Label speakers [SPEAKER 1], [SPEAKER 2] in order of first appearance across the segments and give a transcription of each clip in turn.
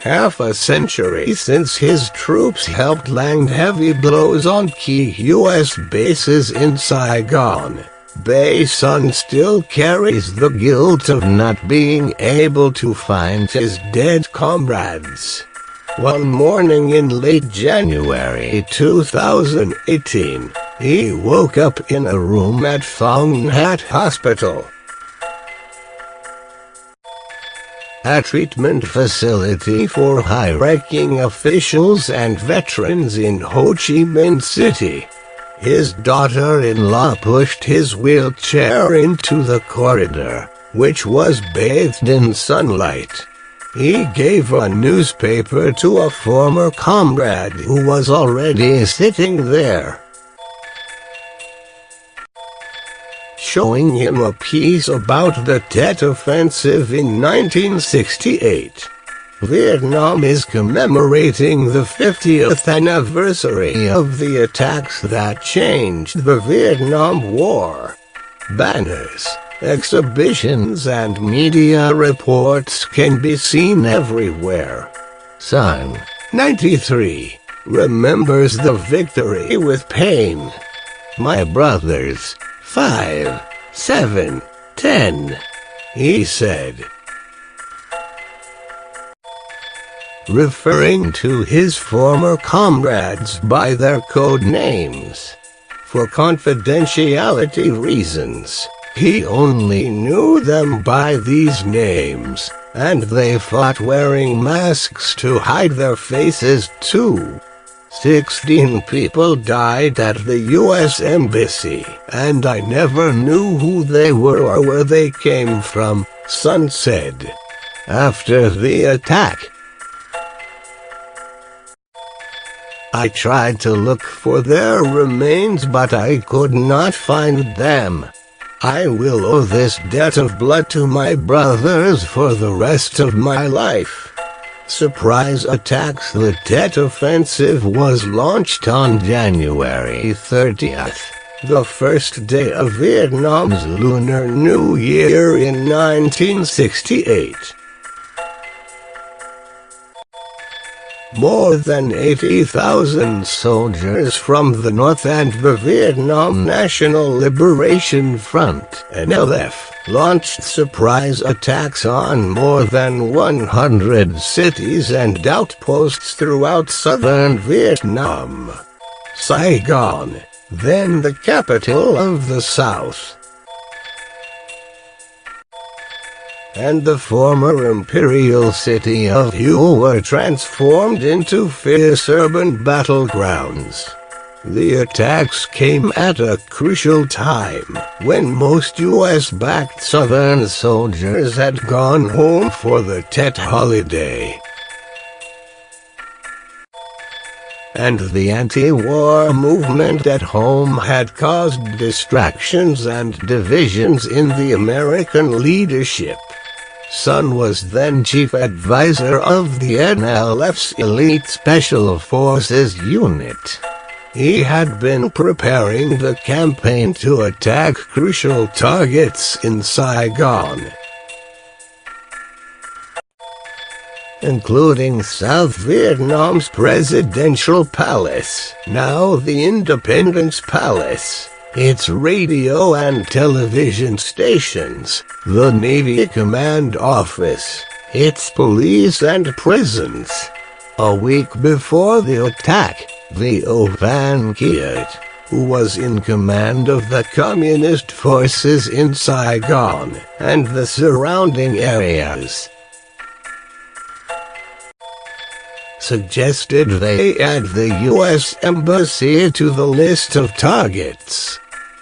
[SPEAKER 1] half a century since his troops helped land heavy blows on key U.S. bases in Saigon, Bay Sun still carries the guilt of not being able to find his dead comrades. One morning in late January 2018, he woke up in a room at Thong Nhat Hospital, a treatment facility for high-ranking officials and veterans in Ho Chi Minh City. His daughter-in-law pushed his wheelchair into the corridor, which was bathed in sunlight. He gave a newspaper to a former comrade who was already sitting there, showing him a piece about the Tet Offensive in 1968. Vietnam is commemorating the 50th anniversary of the attacks that changed the Vietnam War. Banners, exhibitions and media reports can be seen everywhere. Son, 93, remembers the victory with pain. My brothers, 5, 7, 10, he said, referring to his former comrades by their code names. For confidentiality reasons, he only knew them by these names, and they fought wearing masks to hide their faces too. 16 people died at the U.S. Embassy, and I never knew who they were or where they came from, Son said. After the attack, I tried to look for their remains, but I could not find them. I will owe this debt of blood to my brothers for the rest of my life. Surprise attacks. The Tet Offensive was launched on January 30th, the first day of Vietnam's Lunar New Year in 1968. More than 80,000 soldiers from the North and the Vietnam National Liberation Front (NLF) launched surprise attacks on more than 100 cities and outposts throughout southern Vietnam. Saigon, then the capital of the South, and the former imperial city of Hue were transformed into fierce urban battlegrounds. The attacks came at a crucial time, when most U.S.-backed Southern soldiers had gone home for the Tet holiday, and the anti-war movement at home had caused distractions and divisions in the American leadership. Son was then chief advisor of the NLF's Elite Special Forces Unit. He had been preparing the campaign to attack crucial targets in Saigon, including South Vietnam's Presidential Palace, now the Independence Palace, its radio and television stations, the Navy Command Office, its police and prisons. A week before the attack, Vo Van Kiet, who was in command of the communist forces in Saigon and the surrounding areas, suggested they add the U.S. Embassy to the list of targets.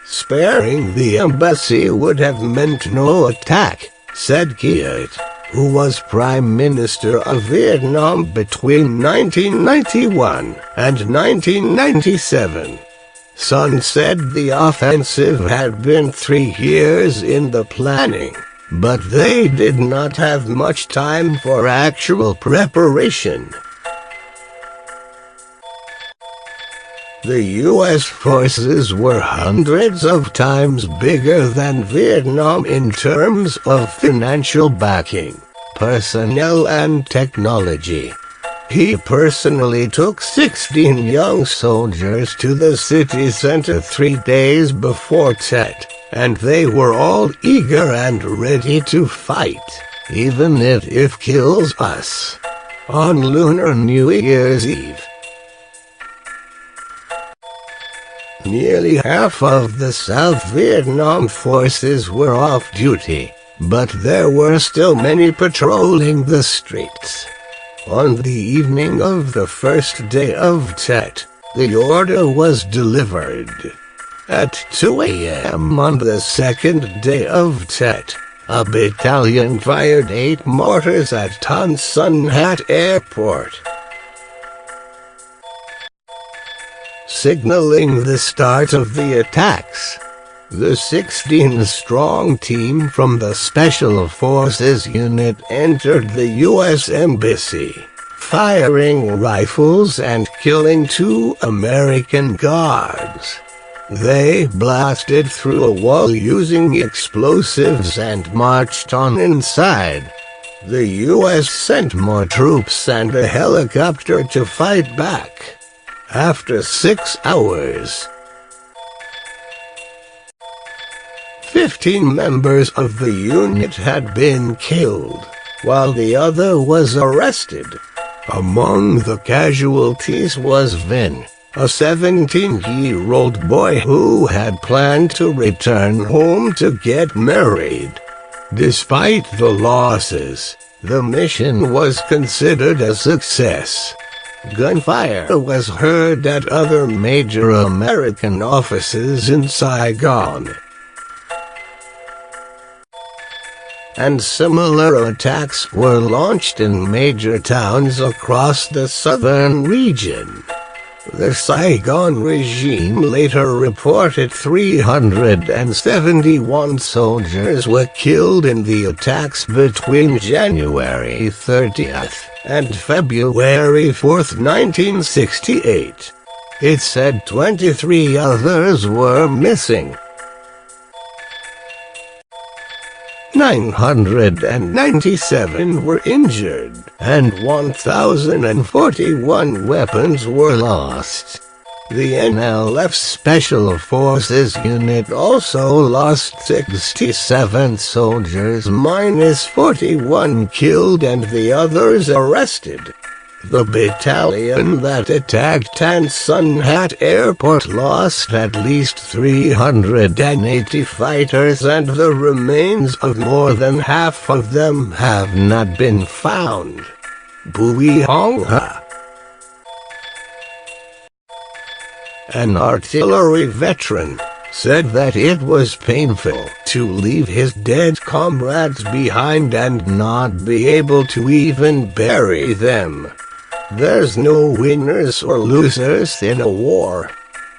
[SPEAKER 1] Sparing the embassy would have meant no attack, said Kiet, who was Prime Minister of Vietnam between 1991 and 1997. Son said the offensive had been 3 years in the planning, but they did not have much time for actual preparation. The U.S. forces were hundreds of times bigger than Vietnam in terms of financial backing, personnel and technology. He personally took 16 young soldiers to the city center 3 days before Tet, and they were all eager and ready to fight, even if it kills us. On Lunar New Year's Eve, nearly half of the South Vietnam forces were off duty, but there were still many patrolling the streets. On the evening of the first day of Tet, the order was delivered. At 2 a.m. on the second day of Tet, a battalion fired 8 mortars at Thong Nhat Airport, signaling the start of the attacks. The 16-strong team from the Special Forces Unit entered the U.S. Embassy, firing rifles and killing 2 American guards. They blasted through a wall using explosives and marched on inside. The U.S. sent more troops and a helicopter to fight back. After 6 hours, 15 members of the unit had been killed, while the other was arrested. Among the casualties was Vin, a 17-year-old boy who had planned to return home to get married. Despite the losses, the mission was considered a success. Gunfire was heard at other major American offices in Saigon, and similar attacks were launched in major towns across the southern region. The Saigon regime later reported 371 soldiers were killed in the attacks between January 30th and February 4th, 1968. It said 23 others were missing. 997 were injured, and 1,041 weapons were lost. The NLF Special Forces Unit also lost 67 soldiers minus 41 killed and the others arrested. The battalion that attacked Thong Nhat Airport lost at least 380 fighters, and the remains of more than half of them have not been found. Bui Hong Ha, an artillery veteran, said that it was painful to leave his dead comrades behind and not be able to even bury them. There's no winners or losers in a war.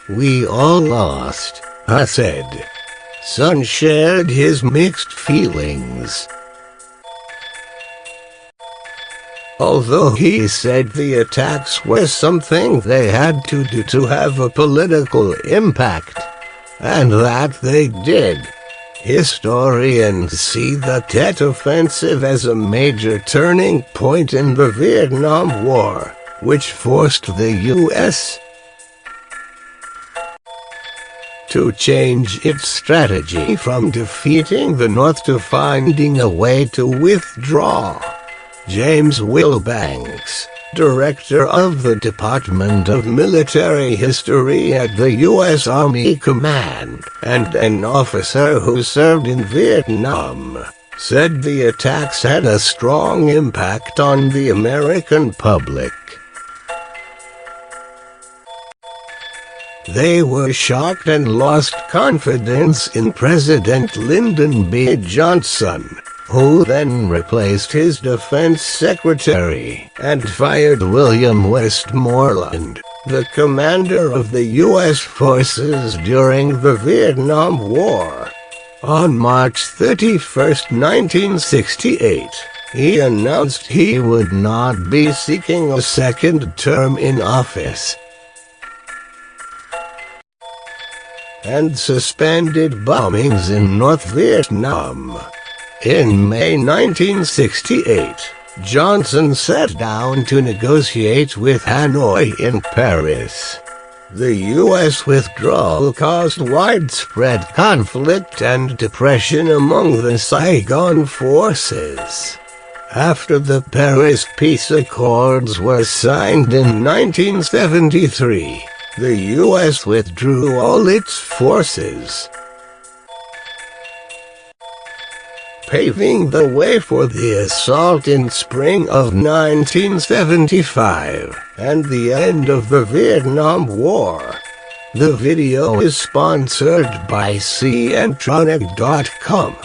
[SPEAKER 1] We all lost, I said. Sun shared his mixed feelings. Although he said the attacks were something they had to do to have a political impact, and that they did. Historians see the Tet Offensive as a major turning point in the Vietnam War, which forced the U.S. to change its strategy from defeating the North to finding a way to withdraw. James Wilbanks, director of the Department of Military History at the U.S. Army Command, and an officer who served in Vietnam, said the attacks had a strong impact on the American public. They were shocked and lost confidence in President Lyndon B. Johnson, who then replaced his defense secretary and fired William Westmoreland, the commander of the U.S. forces during the Vietnam War. On March 31, 1968, he announced he would not be seeking a second term in office, and suspended bombings in North Vietnam. In May 1968, Johnson sat down to negotiate with Hanoi in Paris. The U.S. withdrawal caused widespread conflict and depression among the Saigon forces. After the Paris Peace Accords were signed in 1973, the U.S. withdrew all its forces, paving the way for the assault in spring of 1975 and the end of the Vietnam War. The video is sponsored by Cntronic.com.